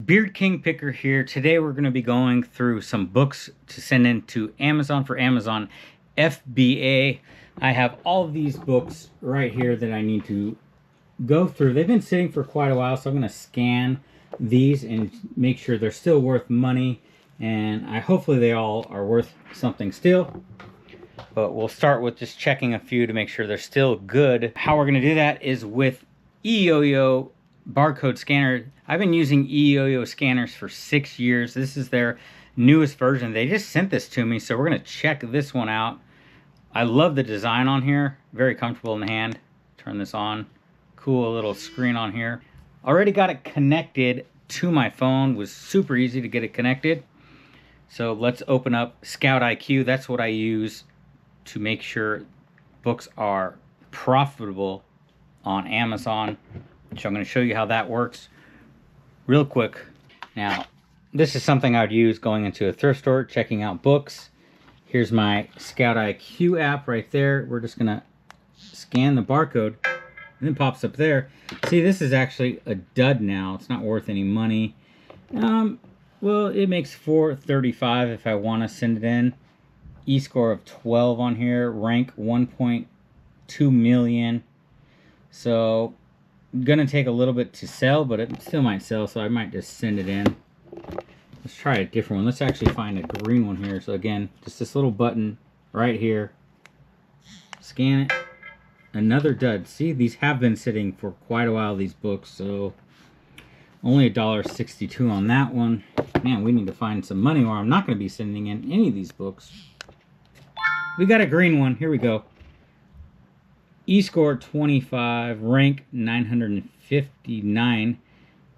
Beard King Picker here. Today we're going to be going through some books to send in to Amazon for Amazon FBA. I have all of these books right here that I need to go through. They've been sitting for quite a while, so I'm going to scan these and make sure they're still worth money, and hopefully they all are worth something still. But we'll start with just checking a few to make sure they're still good. How we're going to do that is with Eyoyo barcode scanner. I've been using Eyoyo scanners for 6 years. This is their newest version. They just sent this to me, so we're going to check this one out. I love the design on here. Very comfortable in the hand. Turn this on. Cool little screen on here. Already got it connected to my phone. Was super easy to get it connected. So let's open up Scout IQ. That's what I use to make sure books are profitable on Amazon. So I'm going to show you how that works real quick. Now, this is something I would use going into a thrift store, checking out books. Here's my Scout IQ app right there. We're just going to scan the barcode, and it pops up there. See, this is actually a dud now. It's not worth any money. Well, it makes $4.35 if I want to send it in. E-score of 12 on here. Rank 1.2 million. So gonna take a little bit to sell, but it still might sell, so I might just send it in. Let's try a different one. Let's actually find a green one here. So again, just this little button right here. Scan it. Another dud. See, these have been sitting for quite a while, these books, so only $1.62 on that one. Man, we need to find some money, or I'm not going to be sending in any of these books. We got a green one. Here we go. E-score 25, rank 959.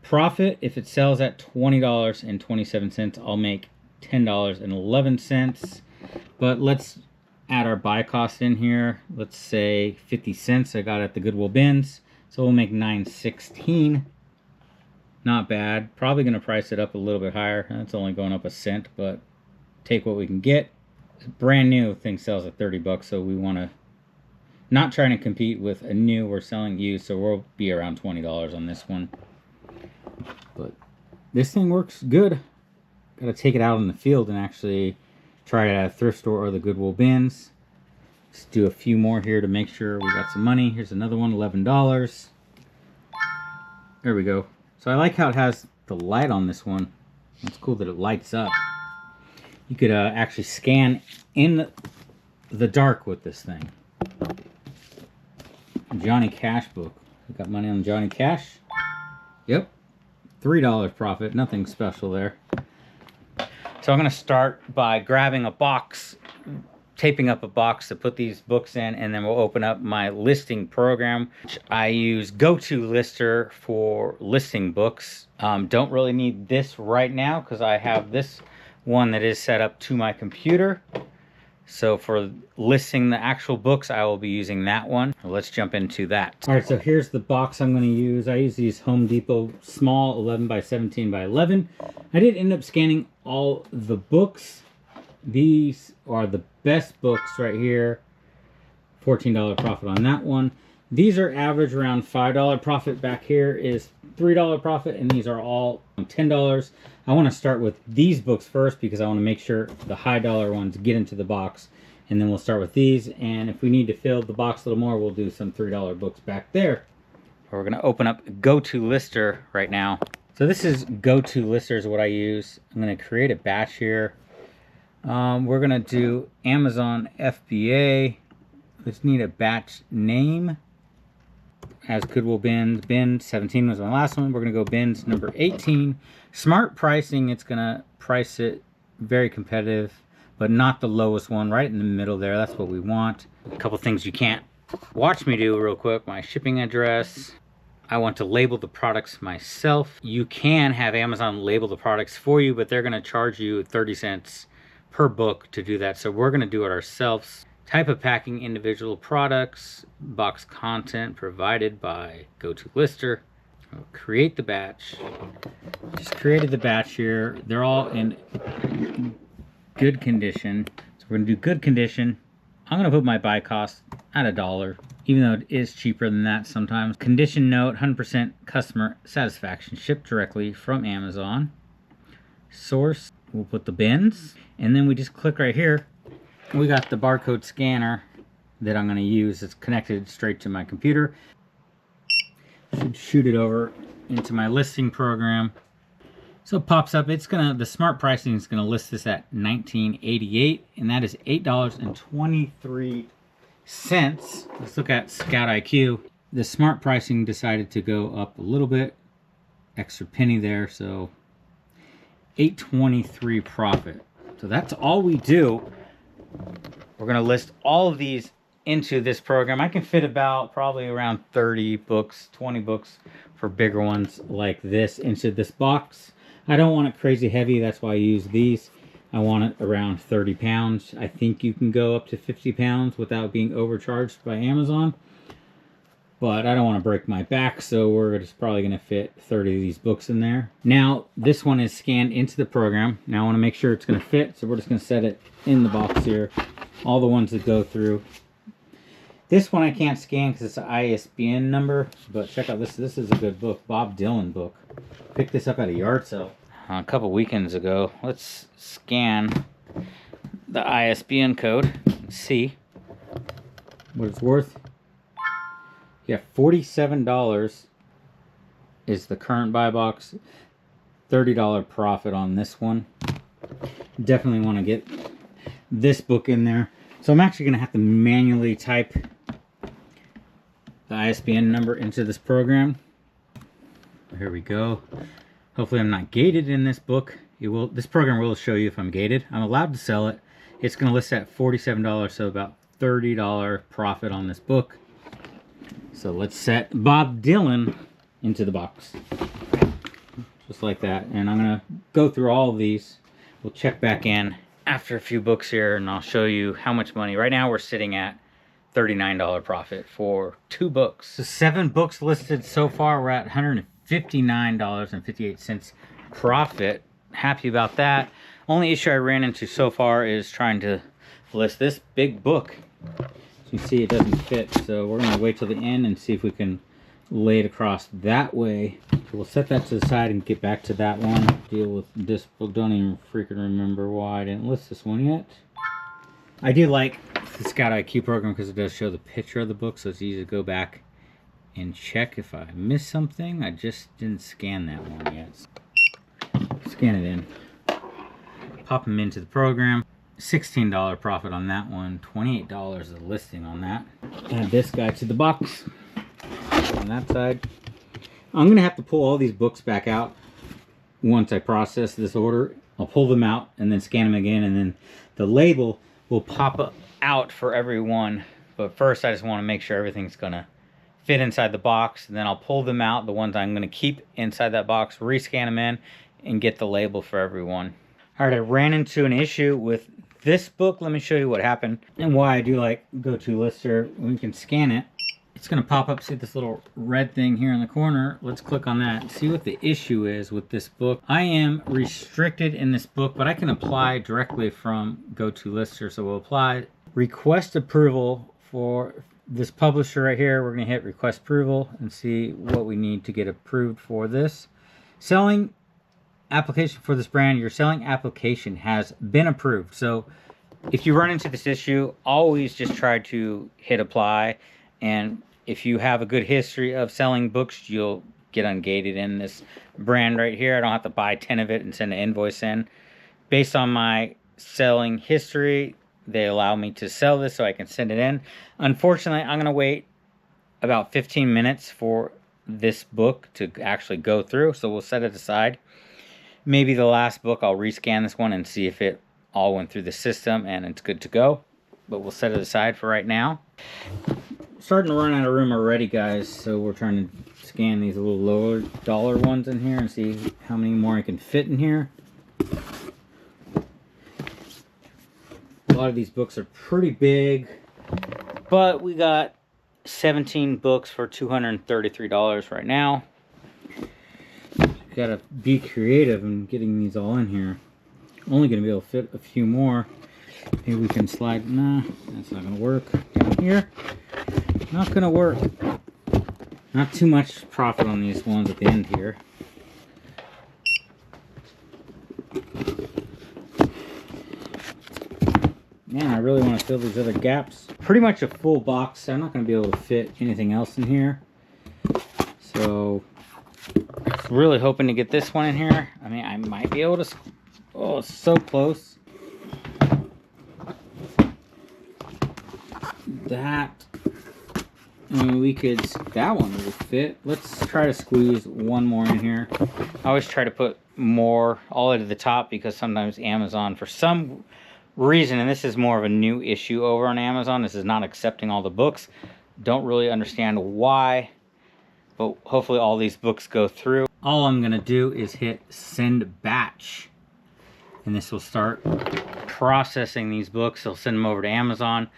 Profit, if it sells at $20.27, I'll make $10.11. But let's add our buy cost in here. Let's say 50 cents I got at the Goodwill bins. So we'll make $9.16. Not bad. Probably going to price it up a little bit higher. It's only going up a cent, but take what we can get. Brand new thing sells at 30 bucks, so we want to not trying to compete with a new. We're selling used, so we'll be around $20 on this one. But this thing works good. Got to take it out in the field and actually try it at a thrift store or the Goodwill bins. Let's do a few more here to make sure we got some money. Here's another one, $11. There we go. So I like how it has the light on this one. It's cool that it lights up. You could actually scan in the dark with this thing. Johnny Cash book. We got money on Johnny Cash. Yep. $3 profit. Nothing special there. So I'm going to start by grabbing a box, taping up a box to put these books in, and then we'll open up my listing program, which I use GoToLister for listing books. Don't really need this right now because I have this one that is set up to my computer. So for listing the actual books, I will be using that one. Let's jump into that. All right, so here's the box I'm going to use. I use these Home Depot small 11 by 17 by 11. I did end up scanning all the books. These are the best books right here. $14 profit on that one. These are average around $5 profit. Back here is $3 profit, and these are all $10. I want to start with these books first because I want to make sure the high dollar ones get into the box, and then we'll start with these, and if we need to fill the box a little more, we'll do some $3 books back there. We're going to open up GoToLister right now. So this is GoToLister is what I use. I'm going to create a batch here. We're going to do Amazon FBA. Let's need a batch name. As Goodwill bins. Bin 17 was my last one. We're going to go bins number 18. Smart pricing, it's going to price it very competitive, but not the lowest one, right in the middle there. That's what we want. A couple things you can't watch me do real quick. My shipping address. I want to label the products myself. You can have Amazon label the products for you, but they're going to charge you 30 cents per book to do that. So we're going to do it ourselves. Type of packing, individual products, box content provided by GoToLister. I'll create the batch. Just created the batch here. They're all in good condition. So we're gonna do good condition. I'm gonna put my buy cost at $1. even though it is cheaper than that sometimes. Condition note, 100% customer satisfaction, shipped directly from Amazon. Source, we'll put the bins, and then we just click right here. We got the barcode scanner that I'm going to use. It's connected straight to my computer. Should shoot it over into my listing program. So it pops up. It's gonna, the smart pricing is gonna list this at $19.88, and that is $8.23. Let's look at Scout IQ. The smart pricing decided to go up a little bit, extra penny there, so $8.23 profit. So that's all we do. We're gonna list all of these into this program. I can fit about probably around 30 books, 20 books for bigger ones like this into this box. I don't want it crazy heavy, that's why I use these. I want it around 30 pounds. I think you can go up to 50 pounds without being overcharged by Amazon. But I don't want to break my back, so we're just probably going to fit 30 of these books in there. Now, this one is scanned into the program. Now I want to make sure it's going to fit, so we're just going to set it in the box here. All the ones that go through. This one I can't scan because it's an ISBN number, but check out this. This is a good book, Bob Dylan book. Picked this up at a yard sale a couple weekends ago. Let's scan the ISBN code and see what it's worth. Yeah, $47 is the current buy box. $30 profit on this one. Definitely want to get this book in there. So I'm actually going to have to manually type the ISBN number into this program. Here we go. Hopefully I'm not gated in this book. It will. This program will show you if I'm gated. I'm allowed to sell it. It's going to list at $47, so about $30 profit on this book. So let's set Bob Dylan into the box. Just like that. And I'm going to go through all of these. We'll check back in after a few books here, and I'll show you how much money. Right now we're sitting at $39 profit for 2 books. So 7 books listed so far. We're at $159.58 profit. Happy about that. Only issue I ran into so far is trying to list this big book. As you can see, it doesn't fit, so we're going to wait till the end and see if we can lay it across that way. So we'll set that to the side and get back to that one. Deal with this book. Don't even freaking remember why I didn't list this one yet. I do like the Scout IQ program because it does show the picture of the book, so it's easy to go back and check if I missed something. I just didn't scan that one yet. Scan it in. Pop them into the program. $16 profit on that one. $28 is the listing on that. Add this guy to the box. On that side. I'm going to have to pull all these books back out once I process this order. I'll pull them out and then scan them again, and then the label will pop out for every one. But first I just want to make sure everything's going to fit inside the box, and then I'll pull them out, the ones I'm going to keep inside that box, rescan them in, and get the label for everyone. Alright, I ran into an issue with this book. Let me show you what happened and why I do like GoToLister. When you can scan it, it's going to pop up. See this little red thing here in the corner? Let's click on that and see what the issue is with this book. I am restricted in this book, but I can apply directly from GoToLister. So we'll apply request approval for this publisher right here. We're going to hit request approval and see what we need to get approved for this. Selling application for this brand. Your selling application has been approved. So if you run into this issue, always just try to hit apply. And if you have a good history of selling books, you'll get ungated in this brand right here. I don't have to buy 10 of it and send an invoice in. Based on my selling history, they allow me to sell this so I can send it in. Unfortunately, I'm going to wait about 15 minutes for this book to actually go through. So we'll set it aside. Maybe the last book, I'll rescan this one and see if it all went through the system and it's good to go. But we'll set it aside for right now. Starting to run out of room already, guys. So we're trying to scan these little lower dollar ones in here and see how many more I can fit in here. A lot of these books are pretty big, but we got 17 books for $233 right now. Gotta be creative in getting these all in here. Only gonna be able to fit a few more. Maybe we can slide. Nah, that's not gonna work. Down here. Not gonna work. Not too much profit on these ones at the end here. Man, I really want to fill these other gaps. Pretty much a full box. I'm not going to be able to fit anything else in here. So, really hoping to get this one in here. I mean, I might be able to... Oh, it's so close. That... I mean, we could... That one would fit. Let's try to squeeze one more in here. I always try to put more all the way to the top because sometimes Amazon, for some reason, and this is more of a new issue over on Amazon, this is not accepting all the books. Don't really understand why, but hopefully all these books go through. All I'm gonna do is hit send batch, and this will start processing these books. It'll send them over to Amazon.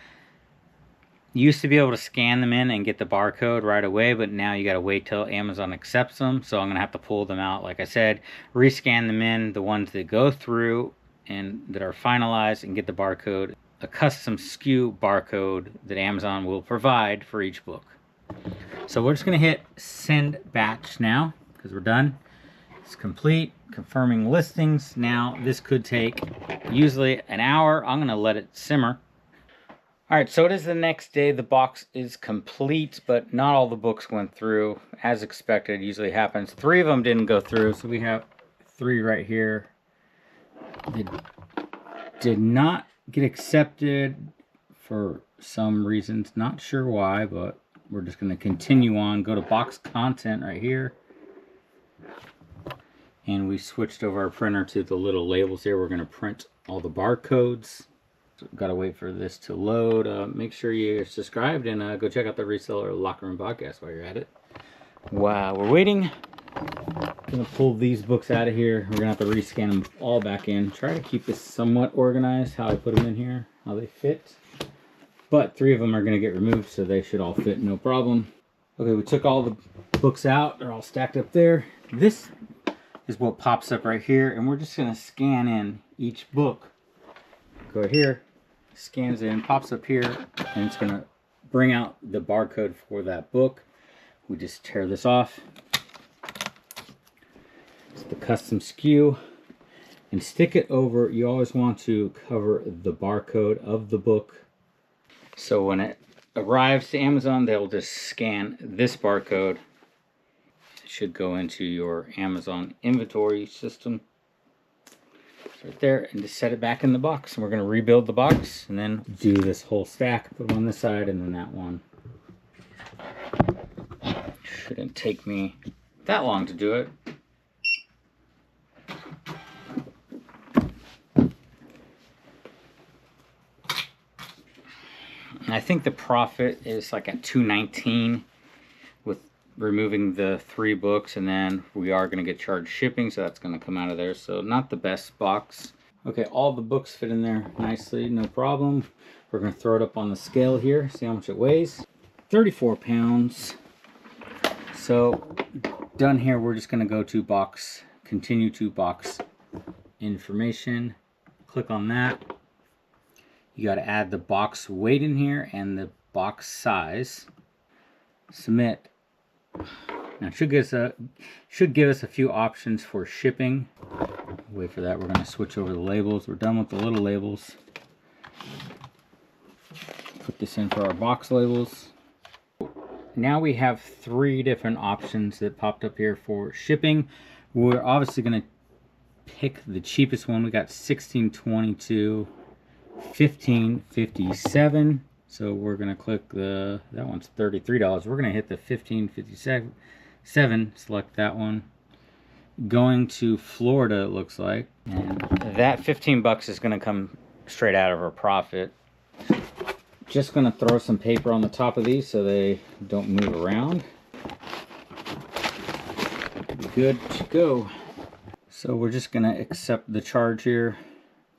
You used to be able to scan them in and get the barcode right away, but now you gotta wait till Amazon accepts them. So I'm gonna have to pull them out, like I said, rescan them in, the ones that go through and that are finalized, and get the barcode, a custom SKU barcode that Amazon will provide for each book. So we're just gonna hit send batch now because we're done. It's complete, confirming listings. Now this could take usually an hour. I'm gonna let it simmer. All right, so it is the next day. The box is complete, but not all the books went through as expected. Usually happens. 3 of them didn't go through, so we have 3 right here. They did not get accepted for some reasons. Not sure why, but we're just going to continue on. Go to box content right here. And we switched over our printer to the little labels here. We're going to print all the barcodes. So got to wait for this to load. Make sure you're subscribed and go check out the Reseller Locker Room podcast while you're at it. Wow, we're waiting. Gonna pull these books out of here. We're gonna have to rescan them all back in. Try to keep this somewhat organized, how I put them in here, how they fit. But 3 of them are gonna get removed, so they should all fit no problem. Okay, we took all the books out. They're all stacked up there. This is what pops up right here, and we're just gonna scan in each book. Go here, scans in, pops up here, and it's gonna bring out the barcode for that book. We just tear this off. It's the custom SKU, and stick it over. You always want to cover the barcode of the book. So when it arrives to Amazon, they'll just scan this barcode. It should go into your Amazon inventory system. It's right there, and just set it back in the box. And we're going to rebuild the box and then do this whole stack. Put them on this side and then that one. Shouldn't take me that long to do it. I think the profit is like at $2.19 with removing the 3 books, and then we are going to get charged shipping, so that's going to come out of there. So not the best box. Okay, all the books fit in there nicely, no problem. We're going to throw it up on the scale here, see how much it weighs. 34 pounds. So done here. We're just going to go to box, continue to box information. Click on that. You got to add the box weight in here and the box size. Submit. Now it should give us a few options for shipping. Wait for that. We're going to switch over the labels. We're done with the little labels. Put this in for our box labels. Now we have 3 different options that popped up here for shipping. We're obviously going to pick the cheapest one. We got 1622. $15.57. So we're gonna click that one's $33. We're gonna hit the $15.57. Select that one. Going to Florida, it looks like, and that 15 bucks is gonna come straight out of our profit. Just gonna throw some paper on the top of these so they don't move around. Be good to go. So we're just gonna accept the charge here.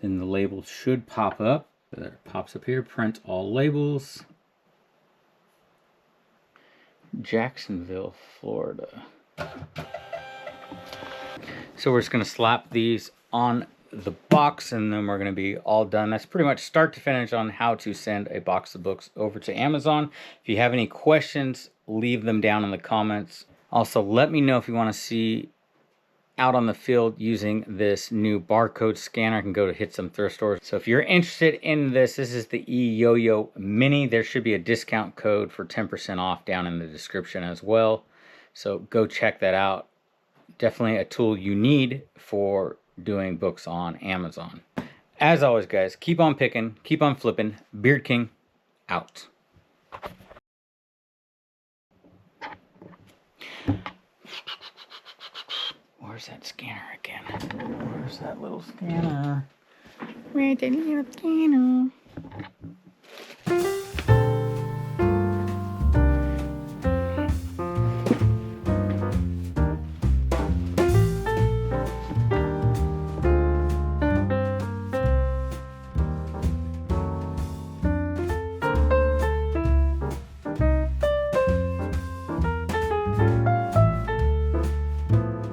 Then the label should pop up. There it pops up here. Print all labels. Jacksonville, Florida. So we're just going to slap these on the box, and then we're going to be all done. That's pretty much start to finish on how to send a box of books over to Amazon. If you have any questions, leave them down in the comments. Also, let me know if you want to see out on the field using this new barcode scanner. I can go to hit some thrift stores. So if you're interested in this, this is the Eyoyo Mini. There should be a discount code for 10% off down in the description as well. So go check that out. Definitely a tool you need for doing books on Amazon. As always, guys, keep on picking, keep on flipping. Beard King out. Where's that scanner again? Where's that little scanner? Where's that little scanner?